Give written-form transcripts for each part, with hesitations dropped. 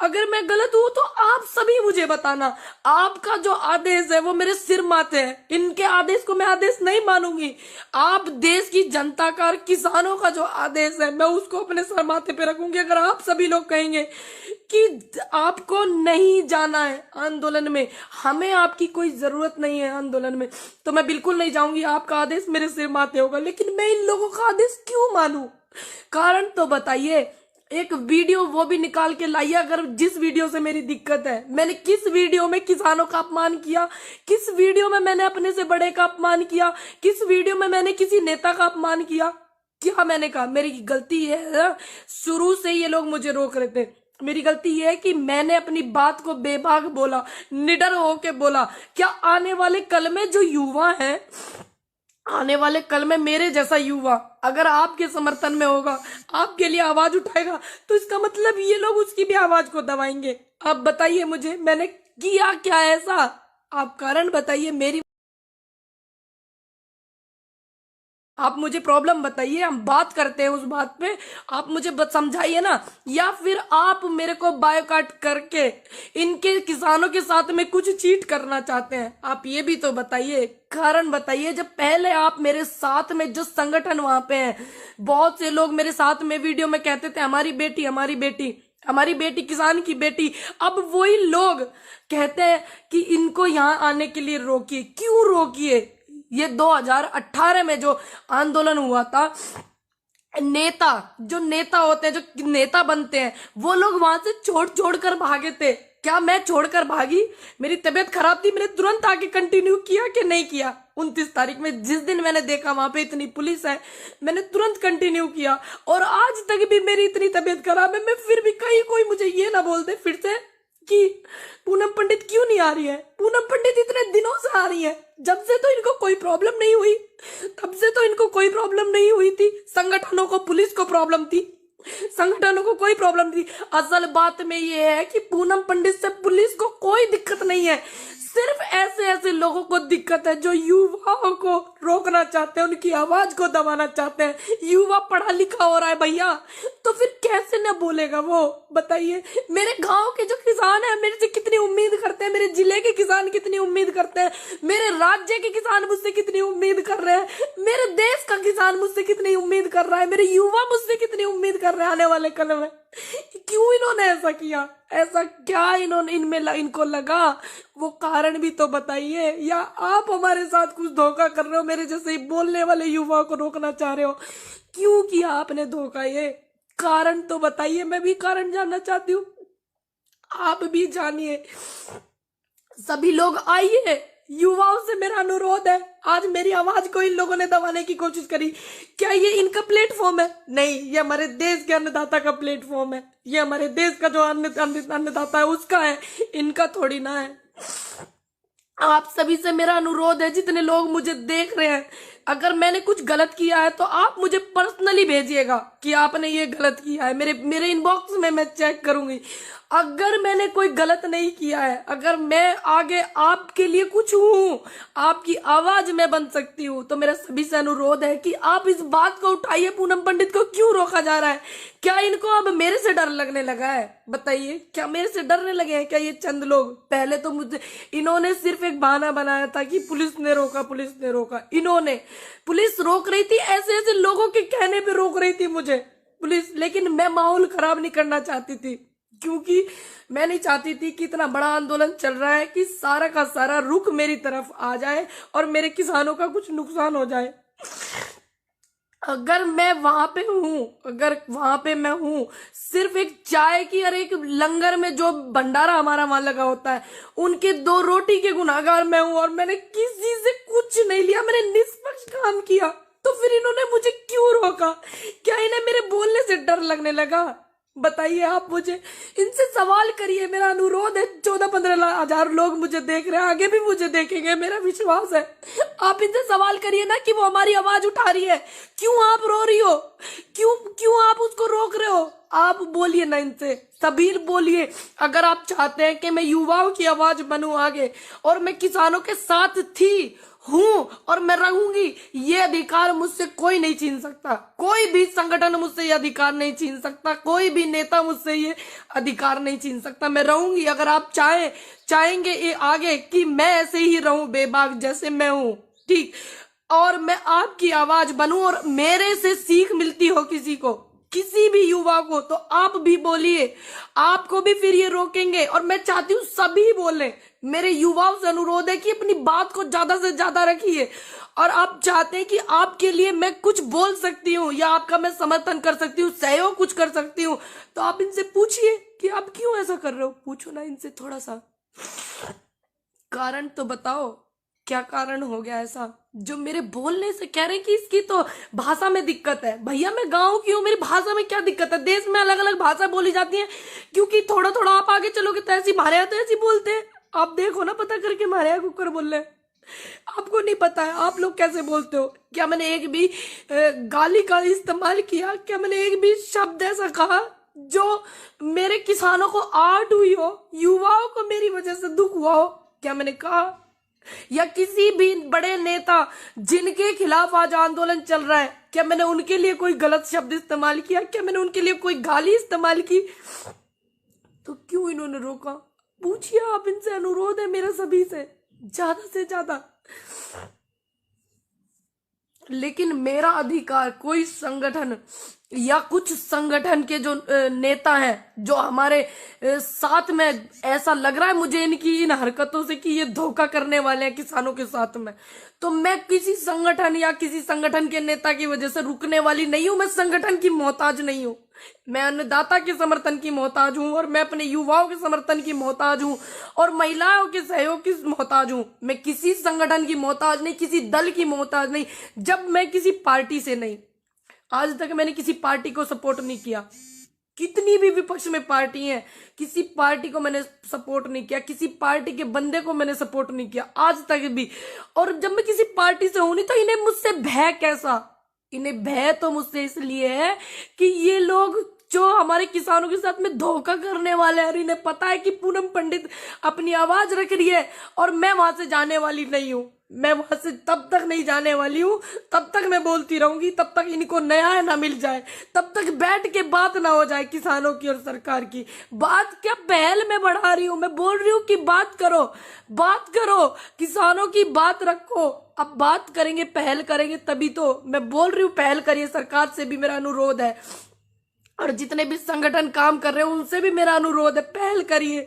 अगर मैं गलत हूं तो आप सभी मुझे बताना। आपका जो आदेश है वो मेरे सिर माथे है, इनके आदेश को मैं आदेश नहीं मानूंगी। आप देश की जनता का और किसानों का जो आदेश है मैं उसको अपने सर माथे पे रखूंगी। अगर आप सभी लोग कहेंगे कि आपको नहीं जाना है आंदोलन में, हमें आपकी कोई जरूरत नहीं है आंदोलन में, तो मैं बिल्कुल नहीं जाऊंगी। आपका आदेश मेरे सिर माथे होगा, लेकिन मैं इन लोगों का आदेश क्यों मानूं? कारण तो बताइए। एक वीडियो वो भी निकाल के लाइए, अगर जिस वीडियो से मेरी दिक्कत है। मैंने किस वीडियो में किसानों का अपमान किया? किस वीडियो में मैंने अपने से बड़े का अपमान किया? किस वीडियो में मैंने किसी नेता का अपमान किया? क्या मैंने कहा? मेरी गलती है, शुरू से ये लोग मुझे रोक रहे थे। मेरी गलती ये है कि मैंने अपनी बात को बेबाक बोला, निडर होके बोला। क्या आने वाले कल में जो युवा है, आने वाले कल में मेरे जैसा युवा अगर आपके समर्थन में होगा, आपके लिए आवाज उठाएगा, तो इसका मतलब ये लोग उसकी भी आवाज को दबाएंगे। आप बताइए मुझे, मैंने किया क्या ऐसा? आप कारण बताइए। मेरी आप मुझे प्रॉब्लम बताइए, हम बात करते हैं उस बात पे। आप मुझे समझाइए ना, या फिर आप मेरे को बायोकाट करके इनके किसानों के साथ में कुछ चीट करना चाहते हैं? आप ये भी तो बताइए, कारण बताइए। जब पहले आप मेरे साथ में जो संगठन वहां पे हैं, बहुत से लोग मेरे साथ में वीडियो में कहते थे हमारी बेटी, हमारी बेटी, हमारी बेटी, किसान की बेटी। अब वही लोग कहते हैं कि इनको यहाँ आने के लिए रोकिए। क्यों रोकिए? ये 2018 में जो आंदोलन हुआ था, नेता, जो नेता होते हैं, जो नेता बनते हैं, वो लोग वहां से छोड़ कर भागे थे। क्या मैं छोड़कर भागी? मेरी तबीयत खराब थी, मैंने तुरंत आके कंटिन्यू किया कि नहीं किया? 29 तारीख में जिस दिन मैंने देखा वहां पे इतनी पुलिस है, मैंने तुरंत कंटिन्यू किया। और आज तक भी मेरी इतनी तबीयत खराब है, मैं फिर भी कहीं कोई मुझे ये ना बोल दे फिर से कि पूनम पंडित क्यों नहीं आ रही है। पूनम पंडित इतने दिनों से आ रही है, जब से तो इनको कोई प्रॉब्लम नहीं हुई, तब से तो इनको कोई प्रॉब्लम नहीं हुई थी। संगठनों को, पुलिस को प्रॉब्लम थी, संगठनों को कोई प्रॉब्लम थी। असल बात में ये है कि पूनम पंडित से पुलिस को कोई दिक्कत नहीं है, सिर्फ ऐसे ऐसे लोगों को दिक्कत है जो युवाओं को रोकना चाहते हैं, उनकी आवाज को दबाना चाहते हैं। युवा पढ़ा लिखा हो रहा है भैया, तो फिर कैसे न बोलेगा वो? बताइए। मेरे गांव के जो किसान हैं मेरे से कितनी उम्मीद करते हैं, मेरे जिले के किसान कितनी उम्मीद करते हैं, मेरे राज्य के किसान मुझसे कितनी उम्मीद कर रहे हैं, मेरे देश का किसान मुझसे कितनी उम्मीद कर रहा है, मेरे युवा मुझसे कितनी उम्मीद कर रहे हैं आने वाले कल में। क्यों इन्होंने ऐसा किया? ऐसा क्या इन्होंने इनको लगा? वो कारण भी तो बताइए। या आप हमारे साथ कुछ धोखा कर रहे हो, मेरे जैसे ही बोलने वाले युवाओं को रोकना चाह रहे हो? क्यों किया आपने धोखा? ये कारण तो बताइए, मैं भी कारण जानना चाहती हूँ, आप भी जानिए। सभी लोग आइए, युवाओं से मेरा अनुरोध है। आज मेरी आवाज को इन लोगों ने दबाने की कोशिश करी। क्या ये इनका प्लेटफॉर्म है? नहीं, ये हमारे देश के अन्नदाता का प्लेटफॉर्म है। ये हमारे देश का जो अन्नदाता है उसका है, इनका थोड़ी ना है। आप सभी से मेरा अनुरोध है, जितने लोग मुझे देख रहे हैं, अगर मैंने कुछ गलत किया है तो आप मुझे पर्सनली भेजिएगा कि आपने ये गलत किया है। मेरे इनबॉक्स में मैं चेक करूंगी। अगर मैंने कोई गलत नहीं किया है, अगर मैं आगे आपके लिए कुछ हूं, आपकी आवाज में बन सकती हूं, तो मेरा सभी से अनुरोध है कि आप इस बात को उठाइए। पूनम पंडित को क्यों रोका जा रहा है? क्या इनको अब मेरे से डर लगने लगा है? बताइए, क्या मेरे से डरने लगे हैं क्या ये चंद लोग? पहले तो मुझे इन्होंने सिर्फ एक बहाना बनाया था कि पुलिस ने रोका, पुलिस ने रोका। इन्होंने, पुलिस रोक रही थी, ऐसे ऐसे लोगों के कहने पे रोक रही थी मुझे पुलिस, लेकिन मैं माहौल खराब नहीं करना चाहती थी, क्योंकि मैं नहीं चाहती थी कि इतना बड़ा आंदोलन चल रहा है कि सारा का सारा रुख मेरी तरफ आ जाए और मेरे किसानों का कुछ नुकसान हो जाए। अगर मैं वहां पे हूं, अगर वहां पे मैं हूं सिर्फ एक चाय की और एक लंगर में जो भंडारा हमारा वहां लगा होता है, उनके 2 रोटी के गुनाहगार मैं हूं, और मैंने किसी से कुछ नहीं लिया, मैंने निष्पक्ष काम किया, तो फिर इन्होंने मुझे क्यों रोका? क्या इन्हें मेरे बोलने से डर लगने लगा? बताइए आप मुझे, इनसे सवाल करिए। मेरा अनुरोध है, 14-15 हजार लोग मुझे देख रहे हैं, आगे भी मुझे देखेंगे, मेरा विश्वास है। आप इनसे सवाल करिए ना कि वो हमारी आवाज उठा रही है, क्यों आप रो रही हो, क्यों क्यों आप उसको रोक रहे हो? आप बोलिए ना इनसे, सबीर बोलिए। अगर आप चाहते हैं कि मैं युवाओं की आवाज बनूं आगे, और मैं किसानों के साथ थी, हूं और मैं रहूंगी, ये अधिकार मुझसे कोई नहीं छीन सकता। कोई भी संगठन मुझसे ये अधिकार नहीं छीन सकता, कोई भी नेता मुझसे ये अधिकार नहीं छीन सकता। मैं रहूंगी। अगर आप चाहेंगे ये आगे कि मैं ऐसे ही रहूं बेबाक जैसे मैं हूं, ठीक, और मैं आपकी आवाज बनूं और मेरे से सीख मिलती हो किसी को, किसी भी युवा को, तो आप भी बोलिए। आपको भी फिर ये रोकेंगे, और मैं चाहती हूँ सभी बोले। मेरे युवाओं से अनुरोध है कि अपनी बात को ज्यादा से ज्यादा रखिए। और आप चाहते हैं कि आपके लिए मैं कुछ बोल सकती हूँ या आपका मैं समर्थन कर सकती हूँ, सहयोग कुछ कर सकती हूँ, तो आप इनसे पूछिए कि आप क्यों ऐसा कर रहे हो। पूछो ना इनसे थोड़ा सा, कारण तो बताओ, क्या कारण हो गया ऐसा जो मेरे बोलने से कह रहे हैं कि इसकी तो भाषा में दिक्कत है। भैया मैं गांव की हूँ, मेरी भाषा में क्या दिक्कत है? देश में अलग अलग भाषा बोली जाती है, क्योंकि थोड़ा थोड़ा आप आगे चलोगे तो ऐसी, हमारे यहाँ तो ऐसी बोलते हैं। आप देखो ना, पता करके, हमारे यहाँ कुकर बोल रहे हैं। आपको नहीं पता है आप लोग कैसे बोलते हो? क्या मैंने एक भी गाली का इस्तेमाल किया? क्या मैंने एक भी शब्द ऐसा कहा जो मेरे किसानों को आहट हुई हो, युवाओं को मेरी वजह से दुख हुआ हो? क्या मैंने कहा? या किसी भी बड़े नेता जिनके खिलाफ आज आंदोलन चल रहा है, क्या मैंने उनके लिए कोई गलत शब्द इस्तेमाल किया? क्या मैंने उनके लिए कोई गाली इस्तेमाल की? तो क्यों इन्होंने रोका? पूछिए आप इनसे, अनुरोध है मेरा सभी से ज्यादा। लेकिन मेरा अधिकार कोई संगठन या कुछ संगठन के जो नेता हैं, जो हमारे साथ में, ऐसा लग रहा है मुझे इनकी इन हरकतों से कि ये धोखा करने वाले हैं किसानों के साथ में, तो मैं किसी संगठन या किसी संगठन के नेता की वजह से रुकने वाली नहीं हूं। मैं संगठन की मोहताज नहीं हूं, मैं अन्नदाता के समर्थन की मोहताज हूं, और मैं अपने युवाओं के समर्थन की मोहताज हूं, और महिलाओं के सहयोग की मोहताज हूं। मैं किसी संगठन की मोहताज नहीं, किसी दल की मोहताज नहीं। जब मैं किसी पार्टी से नहीं, आज तक मैंने किसी पार्टी को सपोर्ट नहीं किया। कितनी भी विपक्ष में पार्टी है, किसी पार्टी को मैंने सपोर्ट नहीं किया, किसी पार्टी के बंदे को मैंने सपोर्ट नहीं किया आज तक भी। और जब मैं किसी पार्टी से हूं नहीं, तो इन्हें मुझसे भय कैसा? इन्हें भय तो मुझसे इसलिए है कि ये लोग जो हमारे किसानों के साथ में धोखा करने वाले हैं, और इन्हें पता है कि पूनम पंडित अपनी आवाज रख रही है और मैं वहां से जाने वाली नहीं हूं। मैं वहां से तब तक नहीं जाने वाली हूं, तब तक मैं बोलती रहूंगी, तब तक इनको न्याय ना मिल जाए, तब तक बैठ के बात ना हो जाए किसानों की और सरकार की। बात क्या पहल में बढ़ा रही हूं, मैं बोल रही हूं कि बात करो, बात करो, किसानों की बात रखो। अब बात करेंगे, पहल करेंगे, तभी तो मैं बोल रही हूं पहल करिए। सरकार से भी मेरा अनुरोध है, और जितने भी संगठन काम कर रहे हैं उनसे भी मेरा अनुरोध है, पहल करिए।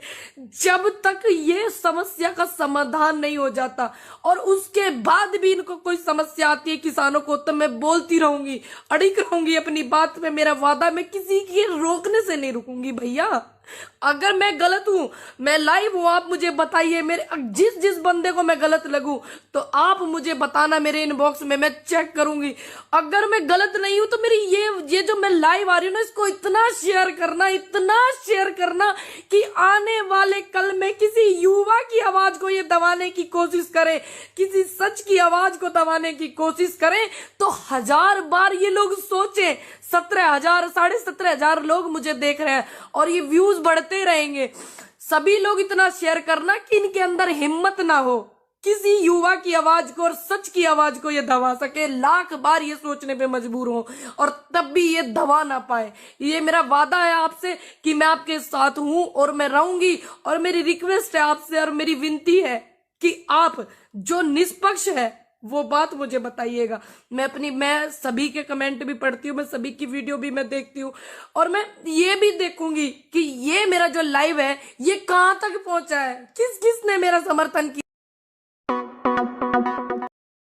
जब तक ये समस्या का समाधान नहीं हो जाता, और उसके बाद भी इनको कोई समस्या आती है किसानों को, तो मैं बोलती रहूंगी, अड़िग रहूंगी अपनी बात में। मेरा वादा, मैं किसी के रोकने से नहीं रुकूंगी भैया। अगर मैं गलत हूं, मैं लाइव हूं, आप मुझे बताइए। मेरे जिस बंदे को मैं गलत लगूं तो आप मुझे बताना मेरे इनबॉक्स में, मैं चेक करूंगी। अगर मैं गलत नहीं हूं तो मेरी ये जो मैं लाइव आ रही हूं ना, इसको इतना शेयर करना, इतना शेयर करना कि आने वाले कल में किसी युवा की आवाज को ये दबाने की कोशिश करे, किसी सच की आवाज को दबाने की कोशिश करें, तो 1000 बार ये लोग सोचें। 17,000 17,500 लोग मुझे देख रहे हैं, और ये व्यूज बढ़ते रहेंगे। सभी लोग इतना शेयर करना कि इनके अंदर हिम्मत ना हो किसी युवा की आवाज को और सच की आवाज को ये दबा सके। लाख बार ये सोचने पे मजबूर हो, और तब भी ये दबा ना पाए। ये मेरा वादा है आपसे कि मैं आपके साथ हूं और मैं रहूंगी। और मेरी रिक्वेस्ट है आपसे, और मेरी विनती है कि आप जो निष्पक्ष है वो बात मुझे बताइएगा। मैं सभी के कमेंट भी पढ़ती हूँ, मैं सभी की वीडियो भी मैं देखती हूँ, और मैं ये भी देखूंगी कि ये मेरा जो लाइव है ये कहाँ तक पहुंचा है, किस किस ने मेरा समर्थन किया।